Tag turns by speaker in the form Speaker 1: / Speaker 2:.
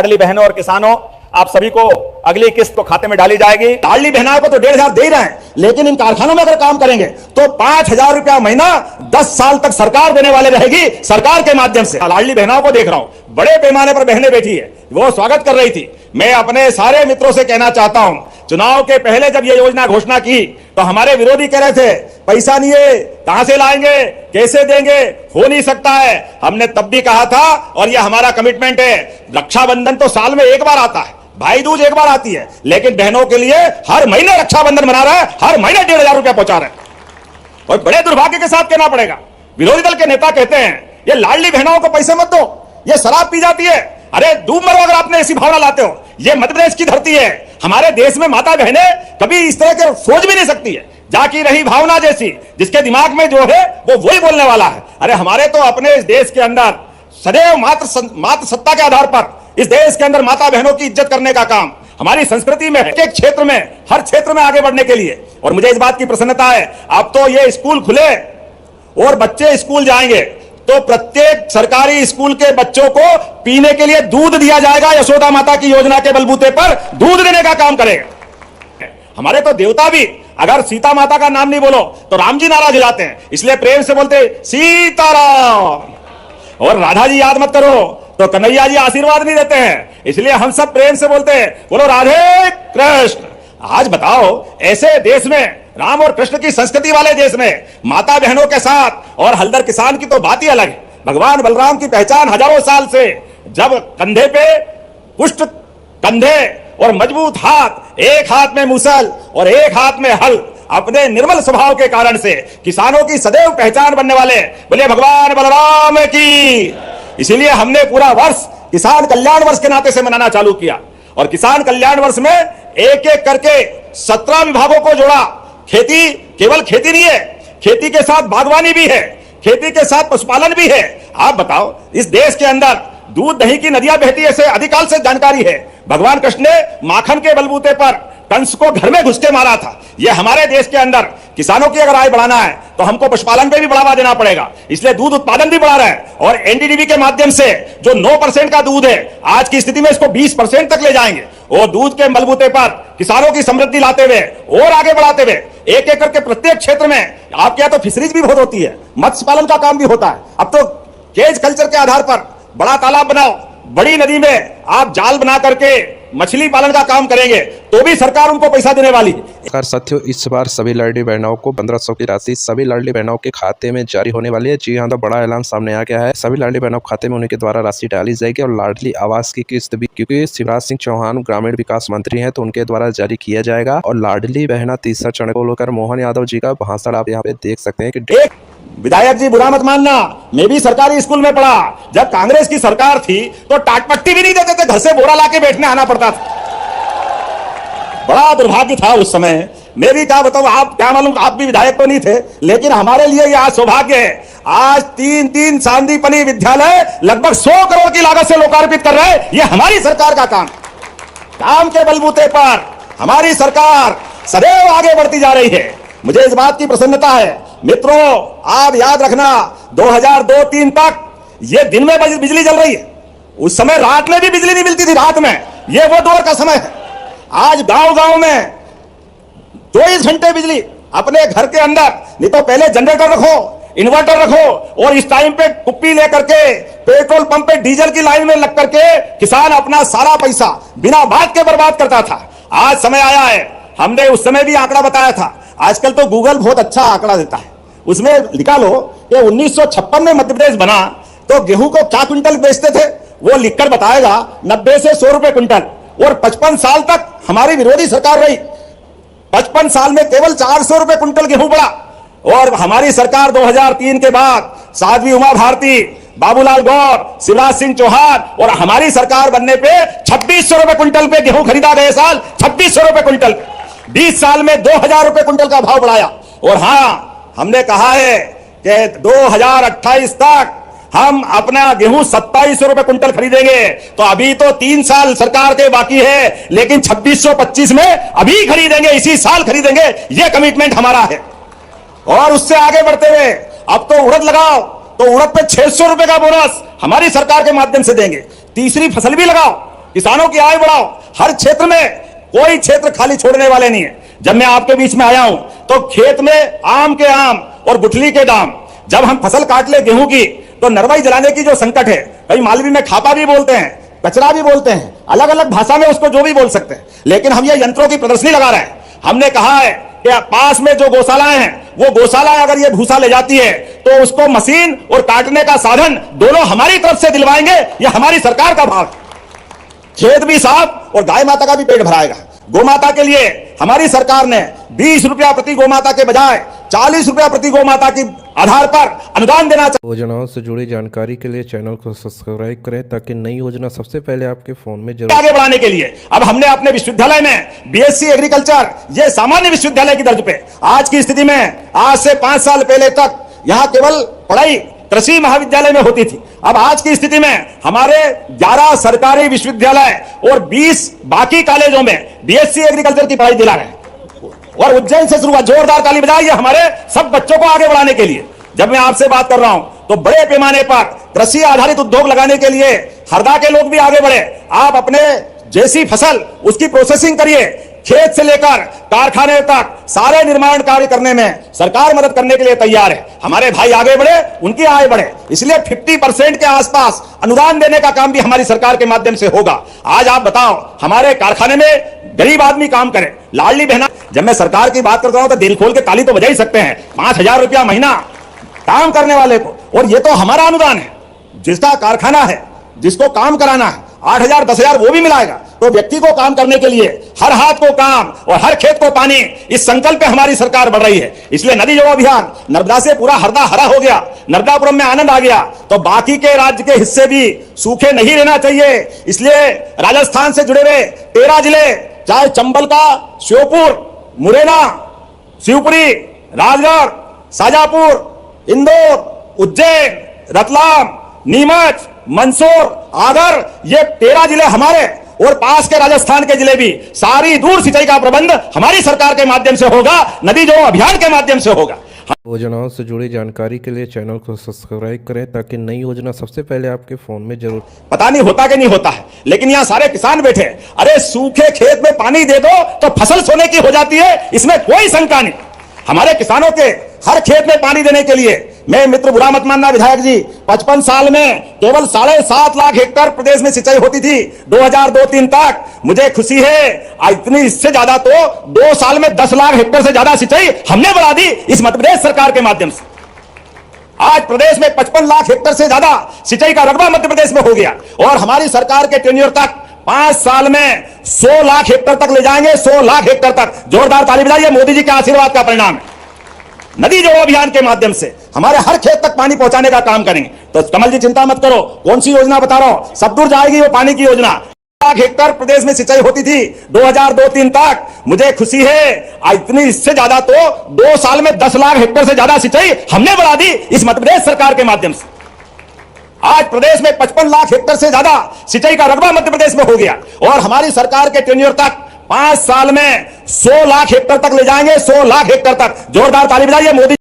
Speaker 1: लाडली बहनों और किसानों, आप सभी को अगली किस्त तो खाते में डाली जाएगी।
Speaker 2: लाडली बहनों को तो 1,500 दे ही रहे हैं, लेकिन इन कारखानों में अगर काम करेंगे तो 5,000 रुपया महीना 10 साल तक सरकार देने वाले रहेगी, सरकार के माध्यम से। लाडली बहनों को देख रहा हूं, बड़े पैमाने पर बहनें बैठी है, वो स्वागत कर रही थी। मैं अपने सारे मित्रों से कहना चाहता हूं, चुनाव के पहले जब ये योजना घोषणा की तो हमारे विरोधी कह रहे थे पैसा नहीं है, कहां से लाएंगे, कैसे देंगे, हो नहीं सकता है। हमने तब भी कहा था और ये हमारा कमिटमेंट है, रक्षाबंधन तो साल में एक बार आता है, भाई दूज एक बार आती है, लेकिन बहनों के लिए हर महीने रक्षाबंधन मना रहा है, हर महीने 1,500 रुपया पहुंचा रहे हैं। और बड़े दुर्भाग्य के साथ कहना पड़ेगा, विरोधी दल के नेता कहते हैं ये लाडली बहनों को पैसे मत दो, ये शराब पी जाती है। अरे डूब मरो अगर आपने ऐसी भावना लाते हो। ये मध्य प्रदेश की धरती है, हमारे देश में माता बहनें कभी इस तरह के सोच भी नहीं सकती है। जाकी रही भावना जैसी, जिसके दिमाग में जो है वो वही बोलने वाला है। अरे हमारे तो अपने इस देश के अंदर सदैव मात्र सत्ता के आधार पर इस देश के अंदर माता बहनों की इज्जत करने का काम हमारी संस्कृति में है, एक क्षेत्र में, हर क्षेत्र में आगे बढ़ने के लिए। और मुझे इस बात की प्रसन्नता है, अब तो ये स्कूल खुले और बच्चे स्कूल जाएंगे तो प्रत्येक सरकारी स्कूल के बच्चों को पीने के लिए दूध दिया जाएगा। यशोदा माता की योजना के बलबूते पर दूध देने का काम करेगा। हमारे तो देवता भी अगर सीता माता का नाम नहीं बोलो तो राम जी नाराज हो जाते हैं, इसलिए प्रेम से बोलते सीताराम। और राधा जी याद मत करो तो कन्हैया जी आशीर्वाद नहीं देते हैं, इसलिए हम सब प्रेम से बोलते हैं बोलो राधे कृष्ण। आज बताओ, ऐसे देश में, राम और कृष्ण की संस्कृति वाले देश में माता बहनों के साथ और हल्दर किसान की तो बात ही अलग है। भगवान बलराम की पहचान हजारों साल से, जब कंधे पे पुष्ट कंधे और मजबूत हाथ, एक हाथ में मूसल और एक हाथ में हल, अपने निर्मल स्वभाव के कारण से किसानों की सदैव पहचान बनने वाले बोले भगवान बलराम की। इसीलिए हमने पूरा वर्ष किसान कल्याण वर्ष के नाते से मनाना चालू किया और किसान कल्याण वर्ष में एक एक करके 17 विभागों को जोड़ा। खेती केवल खेती नहीं है, खेती के साथ बागवानी भी है, खेती के साथ पशुपालन भी है। आप बताओ, इस देश के अंदर दूध दही की नदियां बहती है, अधिकाल से जानकारी है। भगवान कृष्ण ने माखन के बलबूते पर कंस को घर में घुस के मारा था। यह हमारे देश के अंदर किसानों की अगर आय बढ़ाना है तो हमको पशुपालन पे भी बढ़ावा देना पड़ेगा, इसलिए दूध उत्पादन भी बढ़ा रहा है। और एनडीडीबी के माध्यम से जो 9% का दूध है, आज की स्थिति में इसको 20% तक ले जाएंगे। और दूध के बलबूते पर किसानों की समृद्धि लाते हुए और आगे बढ़ाते हुए एक एक करके प्रत्येक क्षेत्र में, आपके यहाँ तो फिशरीज भी बहुत होती है, मत्स्य पालन का काम भी होता है। अब तो केज कल्चर के आधार पर बड़ा तालाब बनाओ, बड़ी नदी में आप जाल बना करके मछली पालन का काम करेंगे तो भी सरकार उनको पैसा देने वाली है।
Speaker 3: साथियों, इस बार सभी लाडली बहनों को 1500 की राशि सभी लाडली बहनों के खाते में जारी होने वाली है। जी हाँ, तो बड़ा ऐलान सामने आ गया है। सभी लाडली बहनों के खाते में उन्हीं के द्वारा राशि डाली जाएगी और लाडली आवास की किस्त भी, क्योंकि शिवराज सिंह चौहान ग्रामीण विकास मंत्री हैं तो उनके द्वारा जारी किया जाएगा। और लाडली बहना तीसरा चरण को लेकर मोहन यादव जी का भाषण आप यहाँ पे देख सकते हैं कि
Speaker 2: विधायक जी बुरा मत मानना, मैं भी सरकारी स्कूल में पढ़ा। जब कांग्रेस की सरकार थी तो टाटपट्टी भी नहीं देते थे, घर से बोरा लाके बैठने आना पड़ता था। बड़ा दुर्भाग्य था उस समय। मैं भी क्या बताऊं, आप क्या मालूम, आप भी विधायक तो नहीं थे, लेकिन हमारे लिए यह आज सौभाग्य है। आज 3 सांदीपनि विद्यालय लगभग 100 करोड़ की लागत से लोकार्पित कर रहे हैं। यह हमारी सरकार का काम के बलबूते पर हमारी सरकार सदैव आगे बढ़ती जा रही है। मुझे इस बात की प्रसन्नता है। मित्रों, आप याद रखना, 2002-3 तक ये दिन में बिजली जल रही है, उस समय रात में भी बिजली नहीं मिलती थी। रात में ये वो दौर का समय है। आज गांव-गांव में 24 घंटे बिजली अपने घर के अंदर। नहीं तो पहले जनरेटर रखो, इन्वर्टर रखो, और इस टाइम पे कुप्पी लेकर के पेट्रोल पंप पे डीजल की लाइन में लग करके किसान अपना सारा पैसा बिना बात के बर्बाद करता था। आज समय आया है, हमने उस समय भी आंकड़ा बताया था। आजकल तो गूगल बहुत अच्छा आंकड़ा देता है, उसमें लिखा लो कि 1956 में मध्य प्रदेश बना तो गेहूं को क्या क्विंटल बेचते थे, वो लिखकर बताएगा 90 से 100 रुपए क्विंटल। और 55 साल तक हमारी विरोधी सरकार रही, 55 साल में केवल 400 रुपए क्विंटल गेहूं बढ़ा। और हमारी सरकार 2003 के बाद साध्वी उमा भारती, बाबूलाल गौर, शिवराज सिंह चौहान और हमारी सरकार बनने पे 2600 रुपए क्विंटल पे गेहूं खरीदा गए साल, 2600 रुपए क्विंटल। 20 साल में 2000 रुपए क्विंटल का भाव बढ़ाया। और हाँ, हमने कहा है कि 2028 तक हम अपना गेहूं 2700 रुपए क्विंटल खरीदेंगे। तो अभी तो 3 साल सरकार के बाकी है, लेकिन 2625 में अभी खरीदेंगे, इसी साल खरीदेंगे, यह कमिटमेंट हमारा है। और उससे आगे बढ़ते हुए अब तो उड़द लगाओ तो उड़द पे 600 रुपए का बोनस हमारी सरकार के माध्यम से देंगे। तीसरी फसल भी लगाओ किसानों की आय बढ़ाओ, हर क्षेत्र में कोई क्षेत्र खाली छोड़ने वाले नहीं है। जब मैं आपके बीच में आया हूं तो खेत में आम के आम और गुठली के दाम, जब हम फसल काट ले गेहूं की तो नरवाई जलाने की जो संकट है, कई मालवी में खापा भी बोलते हैं, कचरा भी बोलते हैं, अलग अलग भाषा में उसको जो भी बोल सकते हैं, लेकिन हम ये यंत्रों की प्रदर्शनी लगा रहे हैं। हमने कहा है कि पास में जो गौशालाएं हैं, वो गौशाला अगर ये भूसा ले जाती है तो उसको मशीन और काटने का साधन दोनों हमारी तरफ से दिलवाएंगे। ये हमारी सरकार का भाव। खेत भी साफ और गाय माता का भी पेट भराएगा। गोमाता के लिए हमारी सरकार ने 20 रुपया प्रति गोमाता के बजाय 40 रुपया प्रति गोमाता की आधार पर अनुदान देना चाहिए।
Speaker 3: योजनाओं से जुड़ी जानकारी के लिए चैनल को सब्सक्राइब करें ताकि नई योजना सबसे पहले आपके फोन में जरूर
Speaker 2: आगे बढ़ाने के लिए अब हमने अपने विश्वविद्यालय में बीएससी एग्रीकल्चर, ये सामान्य विश्वविद्यालय की दर्ज पे, आज की स्थिति में आज से 5 साल पहले तक यहाँ केवल पढ़ाई कृषि महाविद्यालय में होती थी। अब आज की स्थिति में हमारे 11 सरकारी विश्वविद्यालय और 20 बाकी कॉलेजों में बीएससी एग्रीकल्चर की पढ़ाई दिला रहे हैं। और उज्जैन से शुरू हुआ, जोरदार ताली बजाइए हमारे सब बच्चों को आगे बढ़ाने के लिए। जब मैं आपसे बात कर रहा हूं तो बड़े पैमाने पर कृषि आधारित उद्योग लगाने के लिए हरदा के लोग भी आगे बढ़े। आप अपने जैसी फसल उसकी प्रोसेसिंग करिए, खेत से लेकर कारखाने तक सारे निर्माण कार्य करने में सरकार मदद करने के लिए तैयार है। हमारे भाई आगे बढ़े, उनकी आय बढ़े, इसलिए 50% के आसपास अनुदान देने का काम भी हमारी सरकार के माध्यम से होगा। आज आप बताओ, हमारे कारखाने में गरीब आदमी काम करे, लाडली बहना, जब मैं सरकार की बात करता हूं तो दिल खोल के ताली तो बजा ही सकते हैं। 5,000 रुपया महीना काम करने वाले को, और ये तो हमारा अनुदान है। जिसका कारखाना है, जिसको काम कराना है, 8,000 10,000 वो भी मिलाएगा। तो व्यक्ति को काम करने के लिए हर हाथ को काम और हर खेत को पानी, इस संकल्प पे हमारी सरकार बढ़ रही है। इसलिए नदी जोड़ो अभियान, नर्मदा से पूरा हरदा हरा हो गया, नर्मदापुरम में आनंद आ गया, तो बाकी के राज्य के हिस्से भी सूखे नहीं रहना चाहिए। इसलिए राजस्थान से जुड़े हुए 13 जिले, चाहे चंबल का श्योपुर, मुरैना, शिवपुरी, राजगढ़, शाजापुर, इंदौर, उज्जैन, रतलाम, नीमच, मंदसौर, आगर, ये 13 जिले हमारे, और पास के राजस्थान के जिले भी, सारी दूर सिंचाई का प्रबंध हमारी सरकार के माध्यम से होगा, नदी जोड़ो अभियान के माध्यम से होगा।
Speaker 3: योजनाओं से जुड़ी जानकारी के लिए चैनल को सब्सक्राइब करें ताकि नई योजना सबसे पहले आपके फोन में जरूर।
Speaker 2: पता नहीं होता कि नहीं होता है, लेकिन यहाँ सारे किसान बैठे, अरे सूखे खेत में पानी दे दो तो फसल सोने की हो जाती है, इसमें कोई शंका नहीं। हमारे किसानों के हर खेत में पानी देने के लिए मैं, मित्र बुरा मत मानना विधायक जी, 55 साल में केवल 7.5 लाख हेक्टेयर प्रदेश में सिंचाई होती थी 2002-03 तक। मुझे खुशी है इतनी, इससे ज्यादा तो 2 साल में 10 लाख हेक्टेयर से ज्यादा सिंचाई हमने बढ़ा दी इस मध्य प्रदेश सरकार के माध्यम से। आज प्रदेश में 55 लाख हेक्टेयर से ज्यादा सिंचाई का रकबा मध्य प्रदेश में हो गया, और हमारी सरकार के टेन्योर तक 5 साल में 100 लाख हेक्टेयर तक ले जाएंगे, 100 लाख हेक्टेयर तक। जोरदार ताली बजाइए, मोदी जी के आशीर्वाद का परिणाम है। नदी जोड़ो अभियान के माध्यम से हमारे हर खेत तक पानी पहुंचाने का काम करेंगे। तो कमल जी चिंता मत करो, कौन सी योजना बता रहा हूं, सब दूर जाएगी वो पानी की योजना। लाख हेक्टेयर प्रदेश में सिंचाई होती थी 2002-03 तक। मुझे खुशी है इतनी, इससे ज्यादा तो 2 साल में 10 लाख हेक्टेयर से ज्यादा सिंचाई हमने बढ़ा दी इस मध्य प्रदेश सरकार के माध्यम से। आज प्रदेश में 55 लाख हेक्टेयर से ज्यादा सिंचाई का रकबा मध्य प्रदेश में हो गया, और हमारी सरकार के टेन्योर तक 5 साल में 100 लाख हेक्टेयर तक ले जाएंगे, 100 लाख हेक्टेयर तक। जोरदार ताली बजाइए, मोदी